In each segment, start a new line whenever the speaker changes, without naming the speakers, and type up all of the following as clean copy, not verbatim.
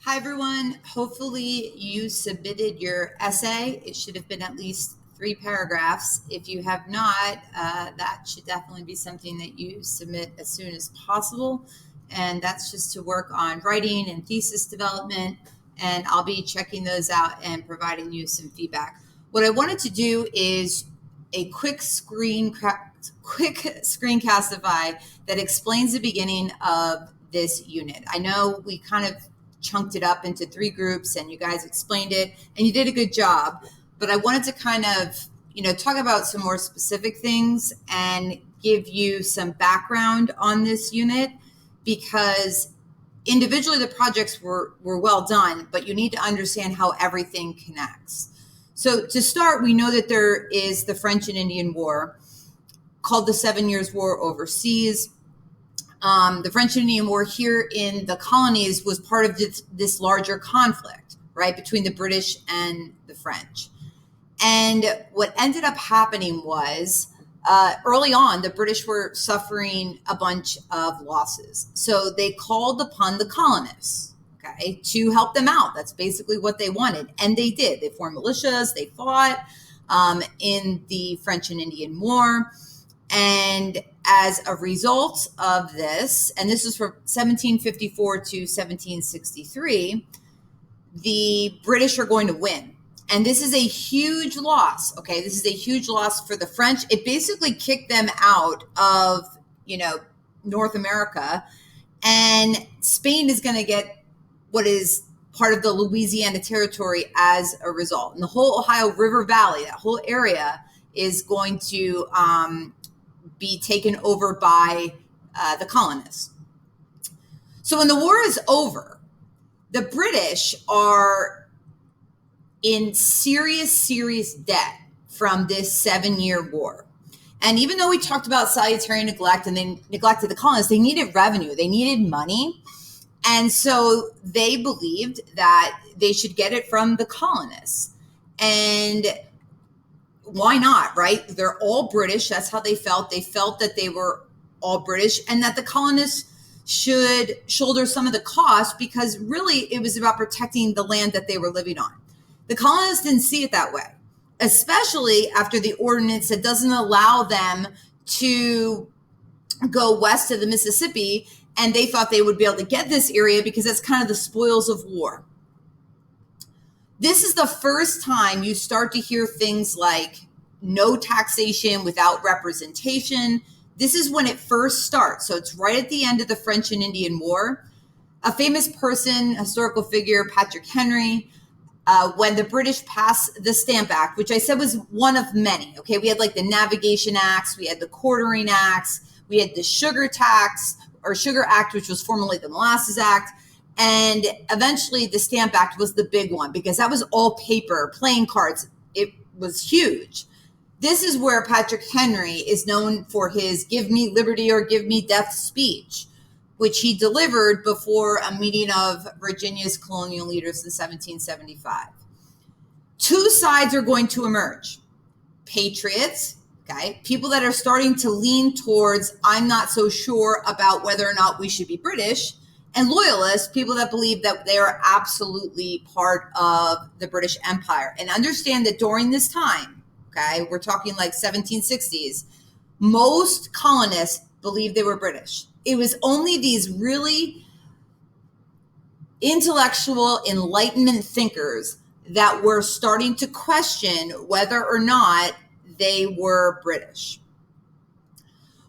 Hi, everyone. Hopefully, you submitted your essay. It should have been at least 3 paragraphs. If you have not, that should definitely be something that you submit as soon as possible. And that's just to work on writing and thesis development. And I'll be checking those out and providing you some feedback. What I wanted to do is a quick screencastify that explains the beginning of this unit. I know we kind of chunked it up into 3 groups and you guys explained it and you did a good job, but I wanted to kind of talk about some more specific things and give you some background on this unit, because individually the projects were well done, but you need to understand how everything connects. So to start, we know that there is the French and Indian War, called the 7 Years' War overseas. The French and Indian War here in the colonies was part of this larger conflict, right, between the British and the French. And what ended up happening was early on, the British were suffering a bunch of losses. So they called upon the colonists, okay, to help them out. That's basically what they wanted. And they did. They formed militias. They fought in the French and Indian War. And as a result of this, and this is from 1754 to 1763, the British are going to win. And this is a huge loss, okay? This is a huge loss for the French. It basically kicked them out of, North America. And Spain is going to get what is part of the Louisiana Territory as a result. And the whole Ohio River Valley, that whole area, is going to be taken over by the colonists. So when the war is over, the British are in serious debt from this 7-year war. And even though we talked about salutary neglect and they neglected the colonists, they needed revenue, they needed money. And so they believed that they should get it from the colonists. And why not, right? They're all British. That's how they felt. They felt that they were all British and that the colonists should shoulder some of the cost, because really it was about protecting the land that they were living on. The colonists didn't see it that way, especially after the ordinance that doesn't allow them to go west of the Mississippi. And they thought they would be able to get this area because that's kind of the spoils of war. This is the first time you start to hear things like no taxation without representation. This is when it first starts. So it's right at the end of the French and Indian War. A famous person, historical figure, Patrick Henry, when the British passed the Stamp Act, which I said was one of many. Okay, we had like the Navigation Acts, we had the Quartering Acts, we had the Sugar Tax or Sugar Act, which was formerly the Molasses Act. And eventually the Stamp Act was the big one because that was all paper, playing cards. It was huge. This is where Patrick Henry is known for his "Give me liberty or give me death" speech, which he delivered before a meeting of Virginia's colonial leaders in 1775. 2 sides are going to emerge. Patriots, okay, people that are starting to lean towards, I'm not so sure about whether or not we should be British, and loyalists, people that believe that they are absolutely part of the British Empire. And understand that during this time, okay, we're talking like 1760s, most colonists believed they were British. It was only these really intellectual Enlightenment thinkers that were starting to question whether or not they were British.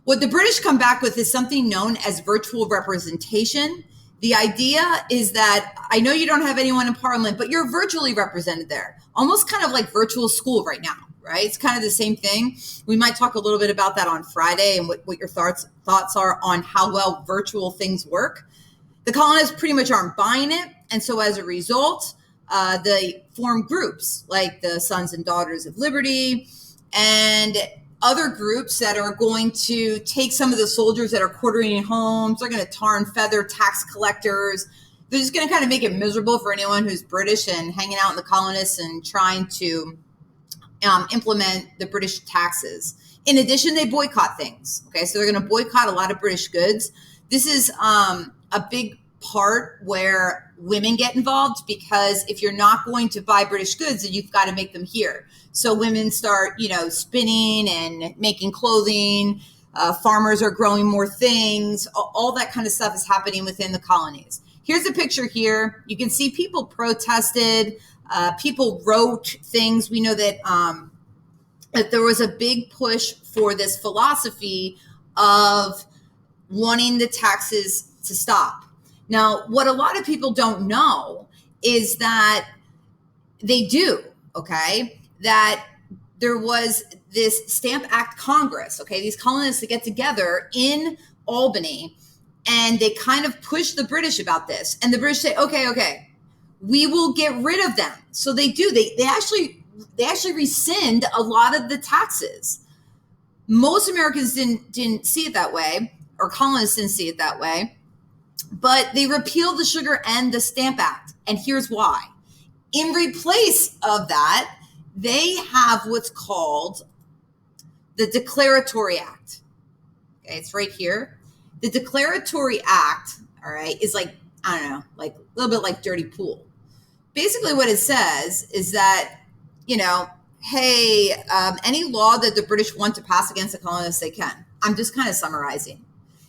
What the British come back with is something known as virtual representation. The idea is that I know you don't have anyone in Parliament, but you're virtually represented there, almost kind of like virtual school right now, right? It's kind of the same thing. We might talk a little bit about that on Friday and what your thoughts are on how well virtual things work. The colonists pretty much aren't buying it. And so as a result, they form groups like the Sons and Daughters of Liberty and other groups that are going to take some of the soldiers that are quartering homes. They're going to tar and feather tax collectors. They're just going to kind of make it miserable for anyone who's British and hanging out in the colonists and trying to implement the British taxes. In addition, they boycott things. Okay, so they're going to boycott a lot of British goods. This is a big part where women get involved, because if you're not going to buy British goods, then you've got to make them here. So women start, spinning and making clothing. Farmers are growing more things. All that kind of stuff is happening within the colonies. Here's a picture here. You can see people protested. People wrote things. We know that there was a big push for this philosophy of wanting the taxes to stop. Now, what a lot of people don't know is that they do, okay? That there was this Stamp Act Congress, okay? These colonists that get together in Albany, and they kind of push the British about this. And the British say, okay, we will get rid of them. So they do. They actually rescind a lot of the taxes. Most Americans didn't see it that way, or colonists didn't see it that way. But they repealed the Sugar and the Stamp Act. And here's why. In replace of that, they have what's called the Declaratory Act. Okay, it's right here. The Declaratory Act, all right, is like a little bit like dirty pool. Basically what it says is that, hey, any law that the British want to pass against the colonists, they can. I'm just kind of summarizing.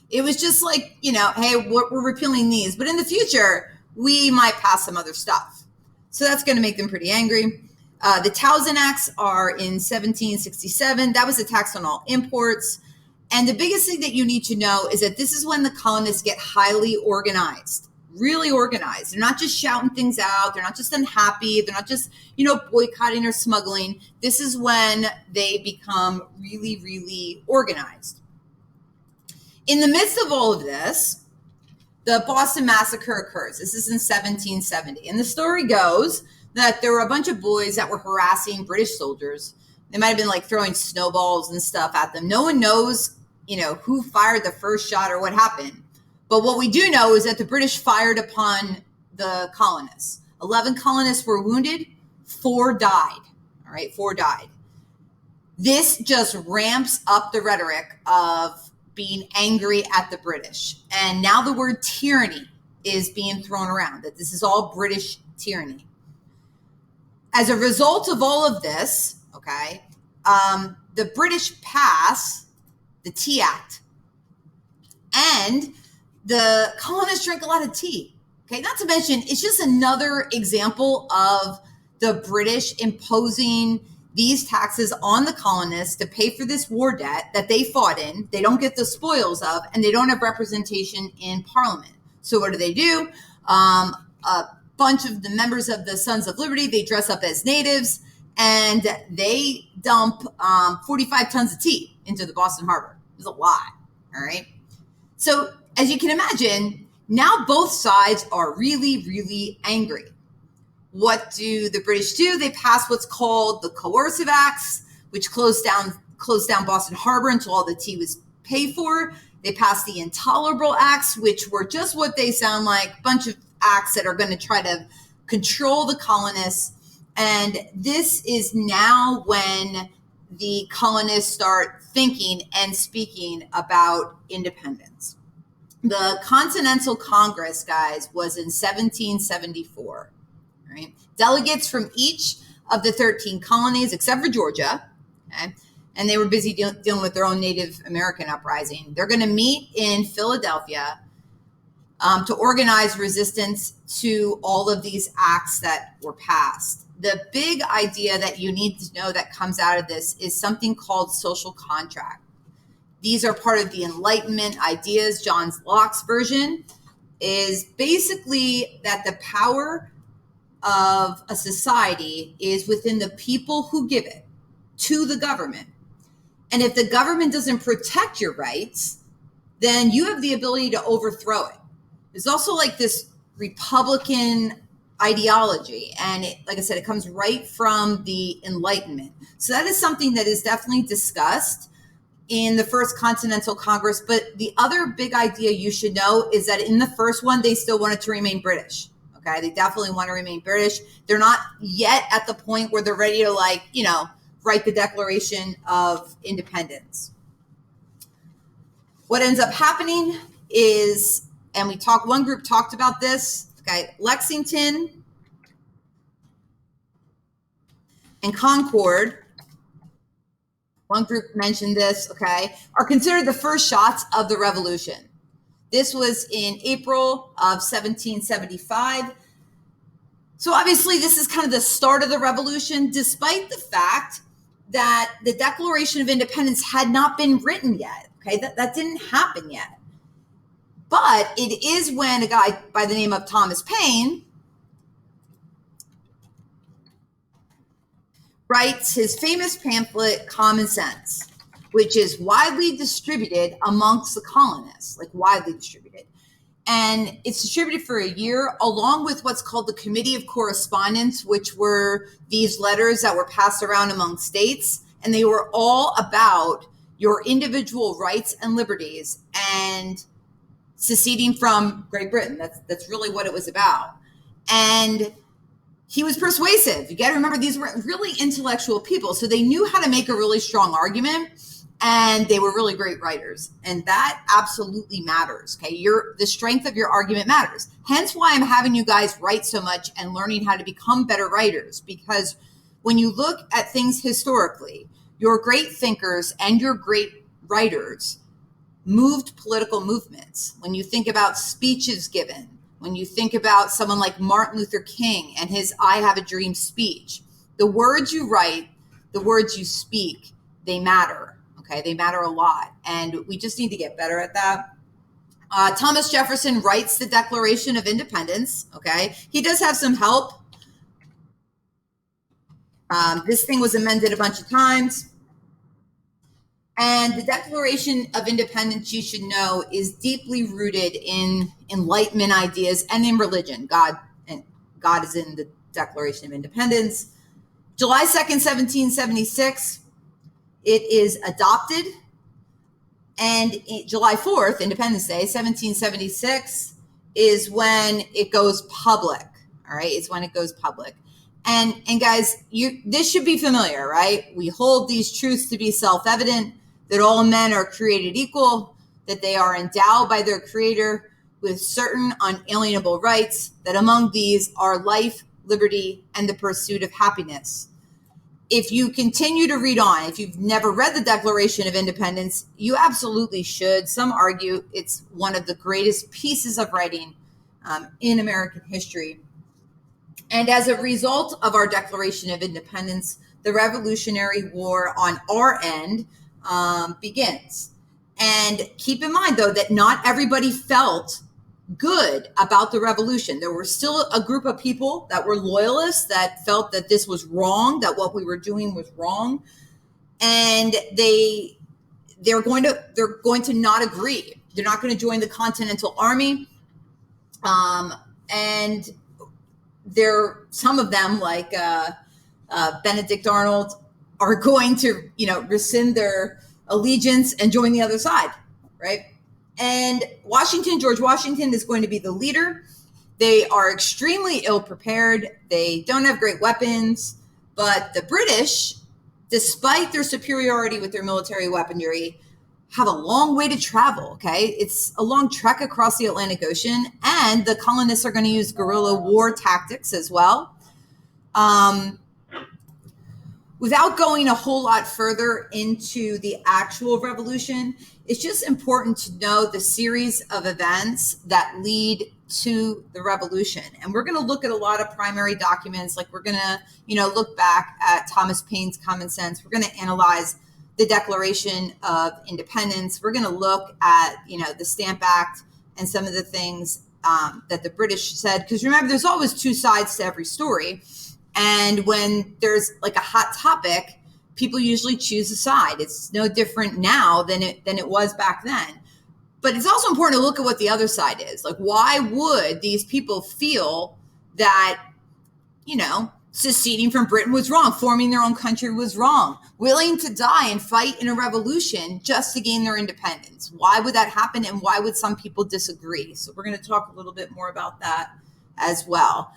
It was just like, hey, we're repealing these, but in the future, we might pass some other stuff. So that's going to make them pretty angry. The Townsend Acts are in 1767. That was a tax on all imports. And the biggest thing that you need to know is that this is when the colonists get highly organized, really organized. They're not just shouting things out. They're not just unhappy. They're not just, boycotting or smuggling. This is when they become really, really organized. In the midst of all of this, the Boston Massacre occurs. This is in 1770. And the story goes that there were a bunch of boys that were harassing British soldiers. They might have been throwing snowballs and stuff at them. No one knows, who fired the first shot or what happened. But what we do know is that the British fired upon the colonists. 11 colonists were wounded. 4 died. All right, 4 died. This just ramps up the rhetoric of being angry at the British. And now the word tyranny is being thrown around, that this is all British tyranny. As a result of all of this, okay, the British pass the Tea Act. And the colonists drink a lot of tea. Okay, not to mention, it's just another example of the British imposing these taxes on the colonists to pay for this war debt that they fought in, they don't get the spoils of, and they don't have representation in Parliament. So what do? A bunch of the members of the Sons of Liberty, they dress up as natives, and they dump 45 tons of tea into the Boston Harbor. It was a lot, all right? So as you can imagine, now both sides are really, really angry. What do the British do? They pass what's called the Coercive Acts, which closed down Boston Harbor until all the tea was paid for. They passed the Intolerable Acts, which were just what they sound like, a bunch of acts that are going to try to control the colonists. And this is now when the colonists start thinking and speaking about independence. The Continental Congress, guys, was in 1774. Right? Delegates from each of the 13 colonies, except for Georgia, okay? And they were busy dealing with their own Native American uprising. They're going to meet in Philadelphia to organize resistance to all of these acts that were passed. The big idea that you need to know that comes out of this is something called social contract. These are part of the Enlightenment ideas. John Locke's version is basically that the power of a society is within the people who give it to the government. And if the government doesn't protect your rights, then you have the ability to overthrow it. There's also this Republican ideology. And like I said, it comes right from the Enlightenment. So that is something that is definitely discussed in the First Continental Congress. But the other big idea you should know is that in the first one, they still wanted to remain British. Okay, they definitely want to remain British. They're not yet at the point where they're ready to write the Declaration of Independence. What ends up happening is, and one group talked about this, Okay, Lexington and Concord, one group mentioned this, okay, are considered the first shots of the revolution. This was in April of 1775. So obviously this is kind of the start of the revolution, despite the fact that the Declaration of Independence had not been written yet. Okay, that didn't happen yet. But it is when a guy by the name of Thomas Paine writes his famous pamphlet, Common Sense, which is widely distributed amongst the colonists, like widely distributed. And it's distributed for a year, along with what's called the Committee of Correspondence, which were these letters that were passed around among states. And they were all about your individual rights and liberties and seceding from Great Britain. That's really what it was about. And he was persuasive. You got to remember, these were really intellectual people. So they knew how to make a really strong argument, and they were really great writers. And that absolutely matters. Okay. The strength of your argument matters. Hence why I'm having you guys write so much and learning how to become better writers. Because when you look at things historically, your great thinkers and your great writers moved political movements. When you think about speeches given, when you think about someone like Martin Luther King and his I Have a Dream speech, the words you write, the words you speak, they matter. Okay, they matter a lot. And we just need to get better at that. Thomas Jefferson writes the Declaration of Independence. Okay, he does have some help. This thing was amended a bunch of times. And the Declaration of Independence, you should know, is deeply rooted in Enlightenment ideas and in religion. God is in the Declaration of Independence. July 2nd, 1776, it is adopted. And July 4th, Independence Day, 1776, is when it goes public. All right, it's when it goes public. And guys, this should be familiar, right? We hold these truths to be self-evident, that all men are created equal, that they are endowed by their creator with certain unalienable rights, that among these are life, liberty, and the pursuit of happiness. If you continue to read on, if you've never read the Declaration of Independence, you absolutely should. Some argue it's one of the greatest pieces of writing in American history. And as a result of our Declaration of Independence, the Revolutionary War on our end begins. And keep in mind, though, that not everybody felt good about the revolution. There were still a group of people that were loyalists, that felt that this was wrong, that what we were doing was wrong. And they're going to not agree. They're not going to join the Continental Army. And some of them, like Benedict Arnold, are going to, rescind their allegiance and join the other side, right? And George Washington is going to be the leader. They are extremely ill prepared. They don't have great weapons, but the British, despite their superiority with their military weaponry, have a long way to travel, okay? It's a long trek across the Atlantic Ocean, and the colonists are going to use guerrilla war tactics as well. Without going a whole lot further into the actual revolution, it's just important to know the series of events that lead to the revolution. And we're going to look at a lot of primary documents. Like, we're going to, look back at Thomas Paine's Common Sense. We're going to analyze the Declaration of Independence. We're going to look at, the Stamp Act and some of the things that the British said. Because remember, there's always two sides to every story. And when there's like a hot topic, people usually choose a side. It's no different now than it was back then. But it's also important to look at what the other side is. Like, why would these people feel that, seceding from Britain was wrong, forming their own country was wrong, willing to die and fight in a revolution just to gain their independence? Why would that happen, and why would some people disagree? So we're going to talk a little bit more about that as well.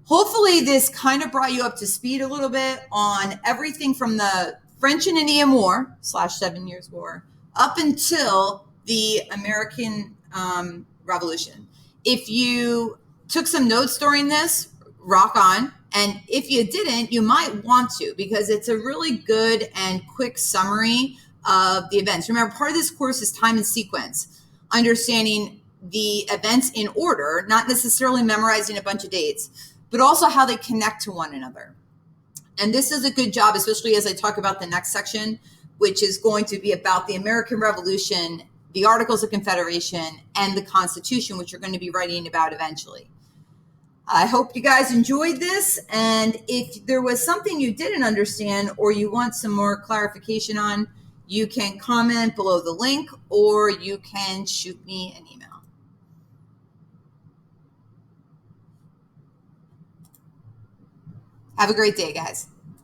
Hopefully this kind of brought you up to speed a little bit on everything from the French and Indian War / 7 Years War up until the American Revolution. If you took some notes during this, rock on. And if you didn't, you might want to, because it's a really good and quick summary of the events. Remember, part of this course is time and sequence, understanding the events in order, not necessarily memorizing a bunch of dates, but also how they connect to one another. And this is a good job, especially as I talk about the next section, which is going to be about the American Revolution, the Articles of Confederation, and the Constitution, which you're going to be writing about eventually. I hope you guys enjoyed this. And if there was something you didn't understand or you want some more clarification on, you can comment below the link or you can shoot me an email. Have a great day, guys.